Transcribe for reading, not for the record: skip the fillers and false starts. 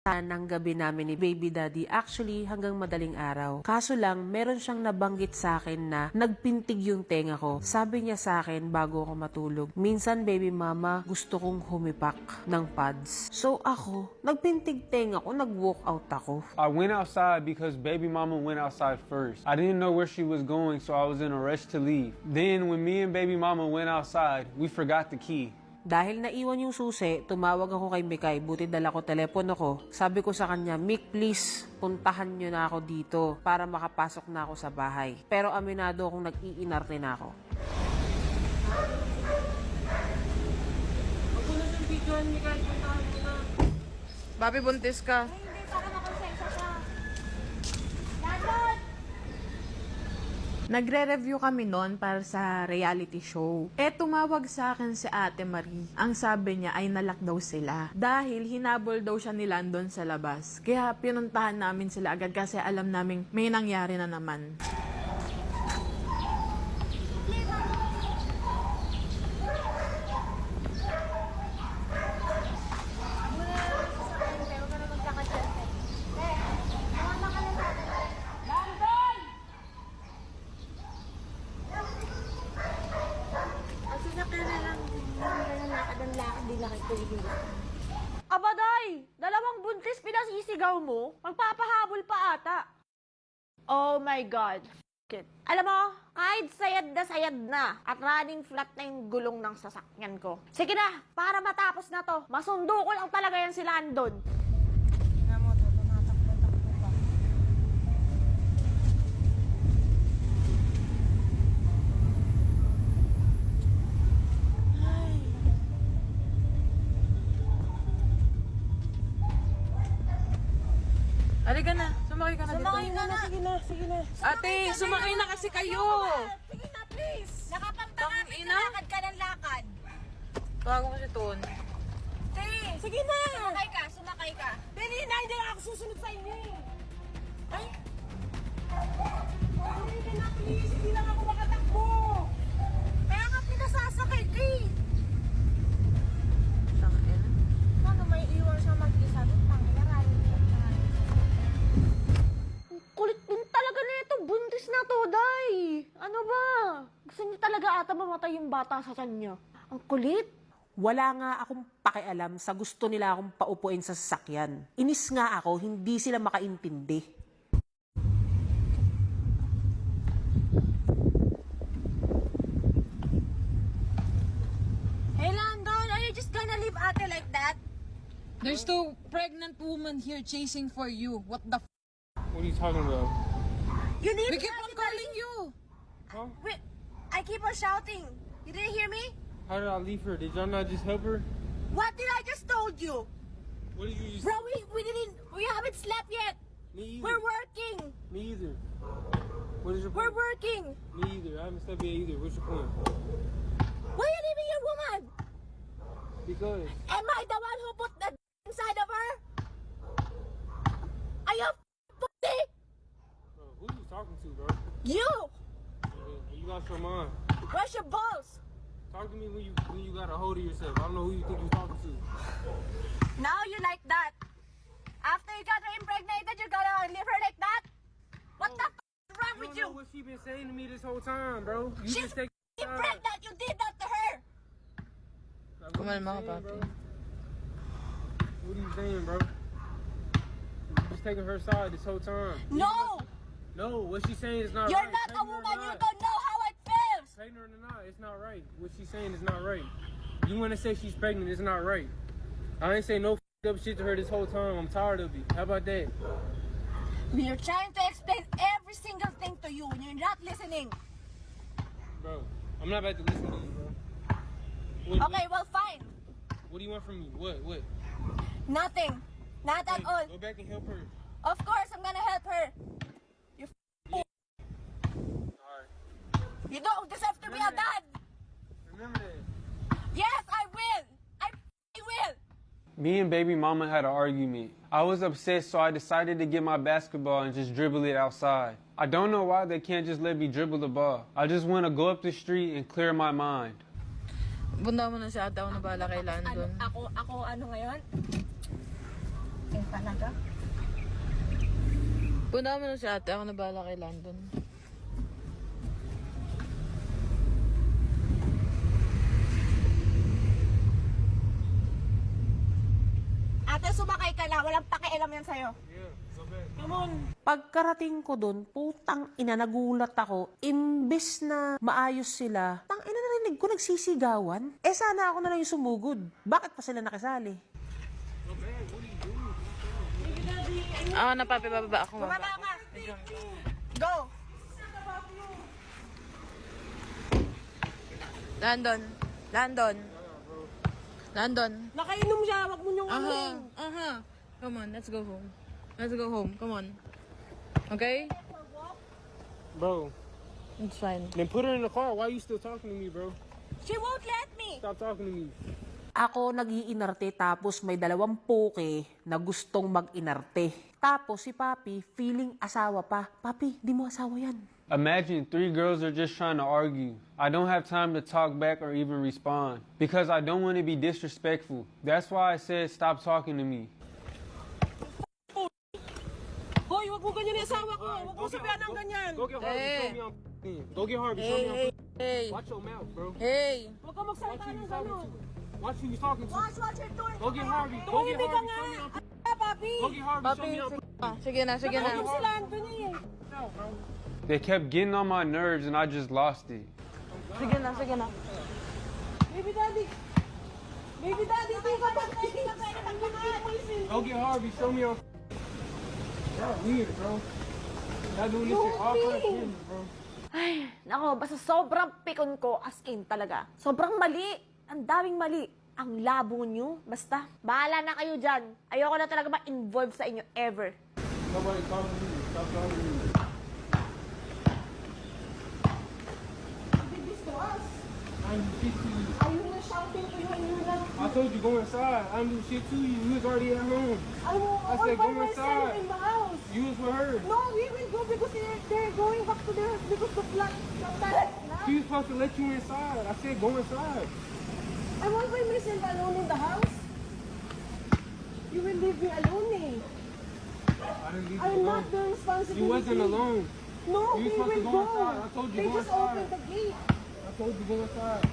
ng gabi namin ni Baby Daddy actually hanggang madaling araw. Kaso lang, meron siyang nabanggit sa akin na nagpintig yung tenga ko. Sabi niya sa akin bago ako matulog, minsan baby mama, gusto kong humipak ng pads. So ako, nagpintig tenga ko, nag-walk out ako. I went outside because baby mama went outside first. I didn't know where she was going, so I was in a rush to leave. Then when me and baby mama went outside, we forgot the key. Dahil naiwan yung susi, tumawag ako kay Mikay, buti dala ko telepono ko. Sabi ko sa kanya, Mik, please, puntahan nyo na ako dito para makapasok na ako sa bahay. Pero aminado akong nag-iinarte na ako. Huwag ko na siyang videoan, Mikay, puntahan mo na. Babi, buntis ka. Hindi, para makonsensya ka. Landon! Nagre-review kami noon para sa reality show. Tumawag sa akin si Ate Marie. Ang sabi niya ay nalak daw sila. Dahil hinabol daw siya ni Landon sa labas. Kaya pinuntahan namin sila agad kasi alam namin may nangyari na naman. Abaday! Dalawang buntis pinasisigaw mo? Magpapahabol pa ata. Oh my God. Alam mo, kahit sayad na at running flat na yung gulong ng sasakyan ko. Sige na, para matapos na to, masundo ko lang talaga yan si Landon. Tingnan mo to, tumatakbo-takbo pa. Halika na, sumakay ka na dito. Sumakay ka na. Sige na. Ate, sumakay na kasi kayo. Sige na, please. Nakapampangan, Tangina. lakad ka ng lakad. Tawagan mo si Ton. Sige na. Sumakay ka. Dali na, hindi lang ako susunod sa inyo. Ay. Dali na, please. Hindi lang ako makatakbo. Kaya nga pinasasakay ka eh. Tangina. Ano, may iwan siya mag-isa. Tangina, rally. Kulit din talaga na ito. Buntis na to, Day. Ano ba? Gusto niyo talaga ata mamatay yung bata sa kanya. Ang kulit. Wala nga akong pakialam sa gusto nila akong paupuin sa sasakyan. Inis nga ako, hindi sila makaintindi. Hey, Landon, are you just gonna leave ate like that? There's two pregnant women here chasing for you. What the f***? What are you talking about? You need We keep on calling you. Huh? Wait, I keep on shouting. You didn't hear me? How did I leave her? Did y'all not just help her? What did I just told you? What did you just... Bro, we haven't slept yet. Me either. We're working. Me either. What is your We're point? working. Me either. I haven't slept yet either. What's your point? Why are you leaving your woman? Because... Am I the one who put the inside of her? Are you pussy? Bro, who you talking to, bro? You! You lost your mind. Where's your balls? Talk to me when you got a hold of yourself. I don't know who you think you're talking to. Now you like that. After you got her impregnated, you're gonna leave her like that? What the f*** is wrong You with don't know you? what she been saying to me this whole time, bro. You She's just take pregnant. You did that to her. Like, what Kumalma ka, you saying, papi. bro? What are you saying, bro? You just taking her side this whole time. No! No, what she's saying is not You're right. not a Pregnant or woman. You not. don't know how it feels. Pregnant or not, it's not right. What she's saying is not right. You want to say she's pregnant, it's not right. I ain't say no up shit to her this whole time. I'm tired of it. How about that? We're trying to explain every single thing to you and you're not listening. Bro, I'm not about to listen to you, bro. Okay, well, fine. What do you want from me? What? Nothing. Not at Hey, all. Go back and help her. Of course, I'm gonna help her. Alright. You don't deserve to be a dad. Remember that. Yes, I will. I will. Me and baby mama had an argument. I was upset, so I decided to get my basketball and just dribble it outside. I don't know why they can't just let me dribble the ball. I just want to go up the street and clear my mind. Bunda mo na si ate, ako na bahala kay Landon. Ako ano ngayon? Yung talaga. Puna mo na si ate, ako na bahala kay Landon. Ate, sumakay ka na. Walang pakialam yan sa'yo. Pagkarating ko doon, putang ina, nagulat ako. Imbes na maayos sila, tang ina, narinig ko nagsisigawan. Eh sana ako na lang yung sumugod. Bakit pa sila nakisali? Ako na papi, bababa ako. Bumaba ka. Go! Landon. Landon. Landon. Nakainom siya. Wag mo niyong Come on, let's go home. Let's go home. Come on. Okay? Bro, It's fine. then put her in the car. Why are you still talking to me, bro? She won't let me. Stop talking to me. Ako nag-iinarte tapos may dalawang poke na gustong mag-inarte. Tapos si Papi, feeling asawa pa. Papi, di mo asawa yan. Imagine 3 girls are just trying to argue. I don't have time to talk back or even respond because I don't want to be disrespectful. That's why I said stop talking to me. Hoy, wag mo ganyan yung asawa ko. Wag mo sabihan ng ganyan. Go get Harvey. Hey. Show me I'm Go get Harvey. Show me I'm Hey. Watch your mouth, bro. Hey. Wag ka magsalita ng gano'n. Watch who you talking to. Watch your door. Go get Harvey. Go get Tumahimik ka Harvey. nga. Show me I'm Papi. Go get Harvey. Show Papi, me I'm sige na, sige na. Nakainom sila. Andun niya eh. They kept getting on my nerves and I just lost it. Sige na, sige na. Baby daddy. Baby daddy, di ka ba? Hindi ka pwede magmamahal. Go get Harvey. Show me I'm Y'all weird, bro. Y'all doing this shit all for attention, bro. Ay, nako, basta sobrang pikon ko, as in talaga. Sobrang mali. Ang daming mali. Ang labo nyo. Basta, bahala na kayo dyan. Ayoko na talaga ma-involve sa inyo ever. Nobody talking to me. Stop talking to me. I didn't do shit to you. Ayun na shouting to you and you're not... I told you go inside. I didn't do shit to you. You was already at home. I said go inside. in the house. You was with her. No, we will go because they're going back to their house because the flat She was supposed to let you inside. I said go inside. I won't by myself alone in the house. You will leave me alone eh. I didn't leave you I'm alone. not the responsibility. You wasn't alone. No, You we supposed to will go go. inside. I told you They go just inside. opened the gate. I told you go inside.